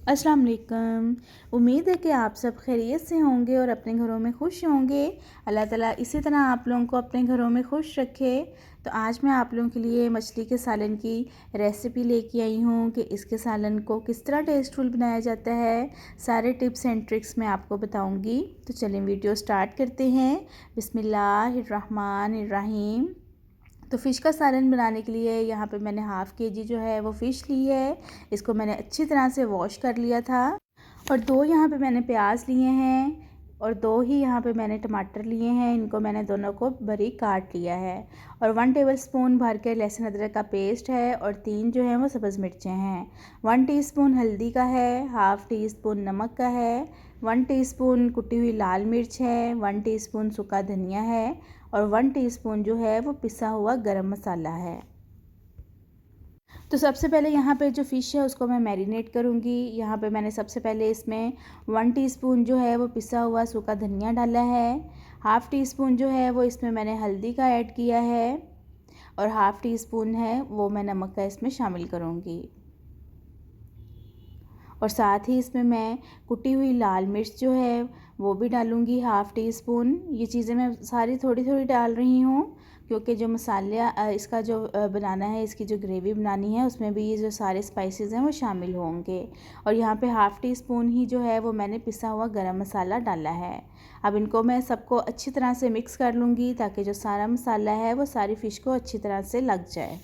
अस्सलाम वालेकुम। उम्मीद है कि आप सब खैरियत से होंगे और अपने घरों में खुश होंगे। अल्लाह ताला इसी तरह आप लोगों को अपने घरों में खुश रखे। तो आज मैं आप लोगों के लिए मछली के सालन की रेसिपी लेके आई हूँ कि इसके सालन को किस तरह टेस्टफुल बनाया जाता है। सारे टिप्स एंड ट्रिक्स मैं आपको बताऊँगी। तो चलें वीडियो स्टार्ट करते हैं। बिस्मिल्लाहिर्रहमानिर्रहीम। तो फ़िश का सालन बनाने के लिए यहाँ पे मैंने हाफ़ केजी जो है वो फ़िश ली है। इसको मैंने अच्छी तरह से वॉश कर लिया था। और 2 यहाँ पे मैंने प्याज लिए हैं और 2 ही यहाँ पे मैंने टमाटर लिए हैं। इनको मैंने दोनों को बारीक काट लिया है। और 1 टेबलस्पून भर के लहसुन अदरक का पेस्ट है और 3 जो है वो सब्ज़ मिर्चें हैं। 1 टीस्पून हल्दी का है, हाफ़ टी स्पून नमक का है, 1 टीस्पून कुटी हुई लाल मिर्च है, 1 टीस्पून सूखा धनिया है और 1 टीस्पून जो है वो पिसा हुआ गरम मसाला है। तो सबसे पहले यहाँ पे जो फ़िश है उसको मैं मैरिनेट करूँगी। यहाँ पे मैंने सबसे पहले इसमें 1 टीस्पून जो है वो पिसा हुआ सूखा धनिया डाला है। हाफ़ टी स्पून जो है वो इसमें मैंने हल्दी का ऐड किया है और हाफ़ टी स्पून है वो मैं नमक का इसमें शामिल करूँगी। और साथ ही इसमें मैं कुटी हुई लाल मिर्च जो है वो भी डालूँगी हाफ़ टी स्पून। ये चीज़ें मैं सारी थोड़ी थोड़ी डाल रही हूँ क्योंकि जो मसाले इसका जो बनाना है, इसकी जो ग्रेवी बनानी है उसमें भी ये जो सारे स्पाइसेस हैं वो शामिल होंगे। और यहाँ पे हाफ़ टी स्पून ही जो है वो मैंने पिसा हुआ गरम मसाला डाला है। अब इनको मैं सबको अच्छी तरह से मिक्स कर लूँगी ताकि जो सारा मसाला है वो सारी फ़िश को अच्छी तरह से लग जाए।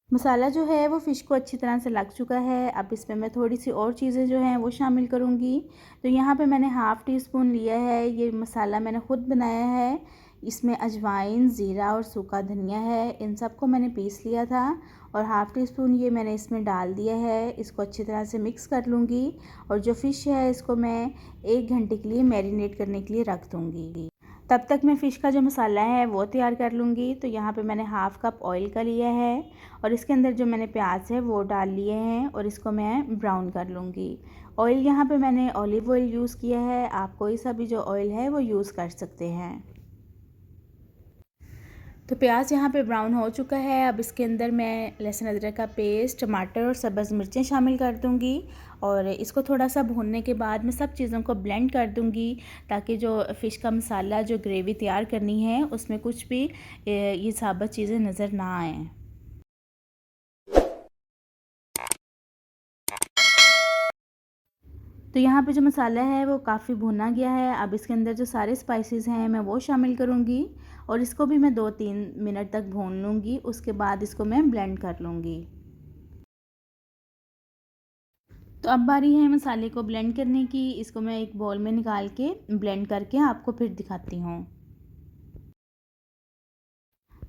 मसाला जो है वो फ़िश को अच्छी तरह से लग चुका है। अब इसमें मैं थोड़ी सी और चीज़ें जो हैं वो शामिल करूँगी। तो यहाँ पे मैंने हाफ़ टी स्पून लिया है, ये मसाला मैंने ख़ुद बनाया है। इसमें अजवाइन, ज़ीरा और सूखा धनिया है, इन सबको मैंने पीस लिया था और हाफ़ टी स्पून ये मैंने इसमें डाल दिया है। इसको अच्छी तरह से मिक्स कर लूँगी और जो फ़िश है इसको मैं 1 घंटे के लिए मैरिनेट करने के लिए रख दूँगी। तब तक मैं फ़िश का जो मसाला है वो तैयार कर लूँगी। तो यहाँ पे मैंने हाफ़ कप ऑयल का लिया है और इसके अंदर जो मैंने प्याज है वो डाल लिए हैं और इसको मैं ब्राउन कर लूँगी। ऑयल यहाँ पे मैंने ऑलिव ऑयल यूज़ किया है, आप कोई सा भी जो ऑयल है वो यूज़ कर सकते हैं। तो प्याज यहाँ पे ब्राउन हो चुका है। अब इसके अंदर मैं लहसुन अदरक का पेस्ट, टमाटर और सब्ज़ मिर्चें शामिल कर दूँगी और इसको थोड़ा सा भूनने के बाद मैं सब चीज़ों को ब्लेंड कर दूँगी ताकि जो फ़िश का मसाला, जो ग्रेवी तैयार करनी है उसमें कुछ भी ये साबुत चीज़ें नज़र ना आएँ। तो यहाँ पे जो मसाला है वो काफ़ी भुना गया है। अब इसके अंदर जो सारे स्पाइसेस हैं मैं वो शामिल करूँगी और इसको भी मैं 2-3 मिनट तक भून लूँगी। उसके बाद इसको मैं ब्लेंड कर लूँगी। तो अब बारी है मसाले को ब्लेंड करने की। इसको मैं एक बाउल में निकाल के ब्लेंड करके आपको फिर दिखाती हूँ।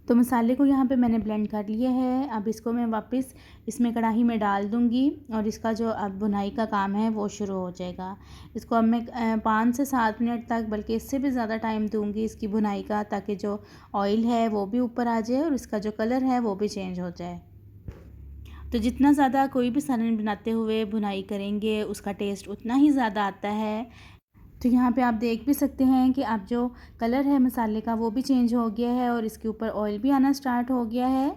तो मसाले को यहाँ पे मैंने ब्लेंड कर लिया है। अब इसको मैं वापस इसमें कढ़ाई में डाल दूँगी और इसका जो अब भुनाई का काम है वो शुरू हो जाएगा। इसको अब मैं 5 से 7 मिनट तक, बल्कि इससे भी ज़्यादा टाइम दूँगी इसकी भुनाई का, ताकि जो ऑयल है वो भी ऊपर आ जाए और इसका जो कलर है वो भी चेंज हो जाए। तो जितना ज़्यादा कोई भी सालन बनाते हुए भुनाई करेंगे उसका टेस्ट उतना ही ज़्यादा आता है। तो यहाँ पे आप देख भी सकते हैं कि अब जो कलर है मसाले का वो भी चेंज हो गया है और इसके ऊपर ऑयल भी आना स्टार्ट हो गया है।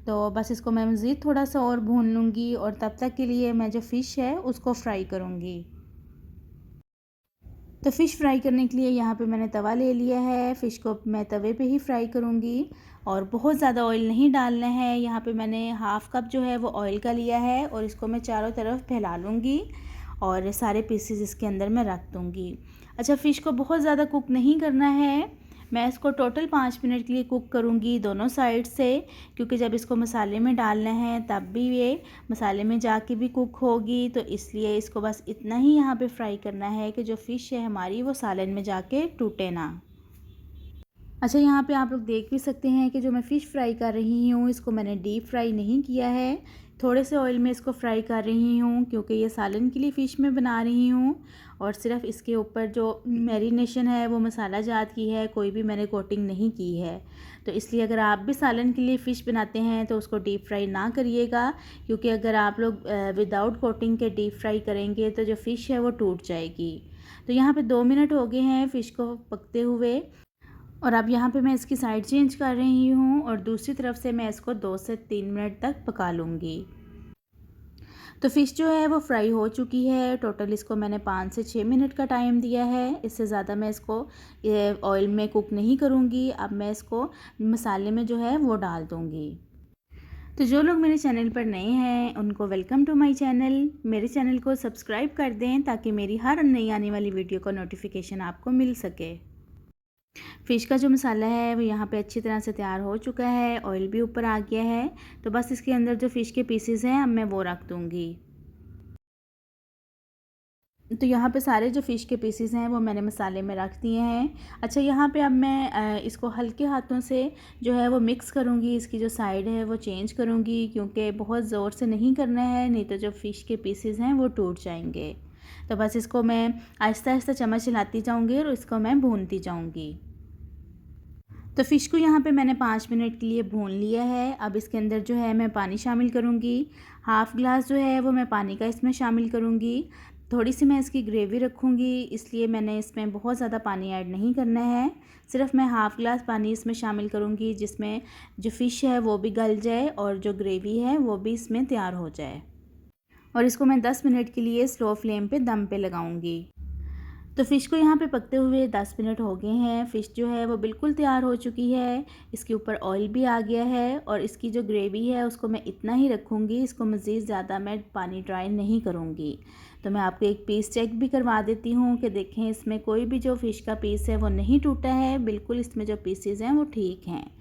तो बस इसको मैं मज़ीद थोड़ा सा और भून लूँगी और तब तक के लिए मैं जो फ़िश है उसको फ्राई करूँगी। तो फ़िश फ्राई करने के लिए यहाँ पे मैंने तवा ले लिया है। फ़िश को मैं तवे पे ही फ्राई करूँगी और बहुत ज़्यादा ऑयल नहीं डालना है। यहाँ पे मैंने हाफ़ कप जो है वो ऑयल का लिया है और इसको मैं चारों तरफ फैला लूँगी और सारे पीसेस इसके अंदर मैं रख दूँगी। अच्छा, फ़िश को बहुत ज़्यादा कुक नहीं करना है। मैं इसको टोटल 5 मिनट के लिए कुक करूँगी दोनों साइड से, क्योंकि जब इसको मसाले में डालना है तब भी ये मसाले में जाके भी कुक होगी। तो इसलिए इसको बस इतना ही यहाँ पे फ्राई करना है कि जो फ़िश है हमारी वो सालन में जाके टूटे ना। अच्छा, यहाँ पे आप लोग देख भी सकते हैं कि जो मैं फ़िश फ्राई कर रही हूँ इसको मैंने डीप फ्राई नहीं किया है। थोड़े से ऑयल में इसको फ्राई कर रही हूँ क्योंकि ये सालन के लिए फ़िश में बना रही हूँ और सिर्फ इसके ऊपर जो मैरिनेशन है वो मसाला जात की है, कोई भी मैंने कोटिंग नहीं की है। तो इसलिए अगर आप भी सालन के लिए फ़िश बनाते हैं तो उसको डीप फ्राई ना करिएगा, क्योंकि अगर आप लोग विदाउट कोटिंग के डीप फ्राई करेंगे तो जो फ़िश है वो टूट जाएगी। तो यहाँ पे 2 मिनट हो गए हैं फ़िश को पकते हुए और अब यहाँ पे मैं इसकी साइड चेंज कर रही हूँ और दूसरी तरफ से मैं इसको 2 से 3 मिनट तक पका लूँगी। तो फ़िश जो है वो फ्राई हो चुकी है। टोटल इसको मैंने 5 से 6 मिनट का टाइम दिया है। इससे ज़्यादा मैं इसको ऑयल में कुक नहीं करूँगी। अब मैं इसको मसाले में जो है वो डाल दूँगी। तो जो लोग मेरे चैनल पर नए हैं उनको वेलकम टू माय चैनल। मेरे चैनल को सब्सक्राइब कर दें ताकि मेरी हर नई आने वाली वीडियो का नोटिफिकेशन आपको मिल सके। फ़िश का जो मसाला है वो यहाँ पे अच्छी तरह से तैयार हो चुका है, ऑयल भी ऊपर आ गया है। तो बस इसके अंदर जो फ़िश के पीसेस हैं अब मैं वो रख दूँगी। तो यहाँ पे सारे जो फ़िश के पीसेस हैं वो मैंने मसाले में रख दिए हैं। अच्छा, यहाँ पे अब मैं इसको हल्के हाथों से जो है वो मिक्स करूँगी। इसकी जो साइड है वो चेंज करूँगी क्योंकि बहुत ज़ोर से नहीं करना है, नहीं तो जो फ़िश के पीसेस हैं वो टूट जाएंगे। तो बस इसको मैं आहिस्ता आहिस्ता चम्मच हिलाती जाऊँगी और इसको मैं भूनती जाऊँगी। तो फ़िश को यहाँ पे मैंने 5 मिनट के लिए भून लिया है। अब इसके अंदर जो है मैं पानी शामिल करूँगी। हाफ़ ग्लास जो है वो मैं पानी का इसमें शामिल करूँगी। थोड़ी सी मैं इसकी ग्रेवी रखूँगी, इसलिए मैंने इसमें बहुत ज़्यादा पानी ऐड नहीं करना है। सिर्फ़ मैं हाफ़ ग्लास पानी इसमें शामिल करूँगी जिसमें जो फ़िश है वो भी गल जाए और जो ग्रेवी है वो भी इसमें तैयार हो जाए। और इसको मैं 10 मिनट के लिए स्लो फ्लेम पे दम पे लगाऊँगी। तो फ़िश को यहाँ पे पकते हुए 10 मिनट हो गए हैं। फ़िश जो है वो बिल्कुल तैयार हो चुकी है। इसके ऊपर ऑयल भी आ गया है और इसकी जो ग्रेवी है उसको मैं इतना ही रखूँगी। इसको मज़ीद ज़्यादा मैं पानी ड्राई नहीं करूँगी। तो मैं आपको एक पीस चेक भी करवा देती हूँ कि देखें इसमें कोई भी जो फ़िश का पीस है वो नहीं टूटा है। बिल्कुल इसमें जो पीसेज़ हैं वो ठीक हैं।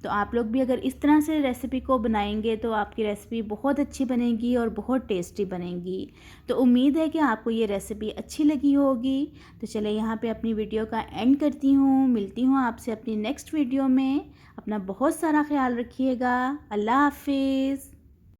तो आप लोग भी अगर इस तरह से रेसिपी को बनाएंगे तो आपकी रेसिपी बहुत अच्छी बनेगी और बहुत टेस्टी बनेगी। तो उम्मीद है कि आपको ये रेसिपी अच्छी लगी होगी। तो चले यहाँ पे अपनी वीडियो का एंड करती हूँ। मिलती हूँ आपसे अपनी नेक्स्ट वीडियो में। अपना बहुत सारा ख्याल रखिएगा। अल्लाह हाफिज़।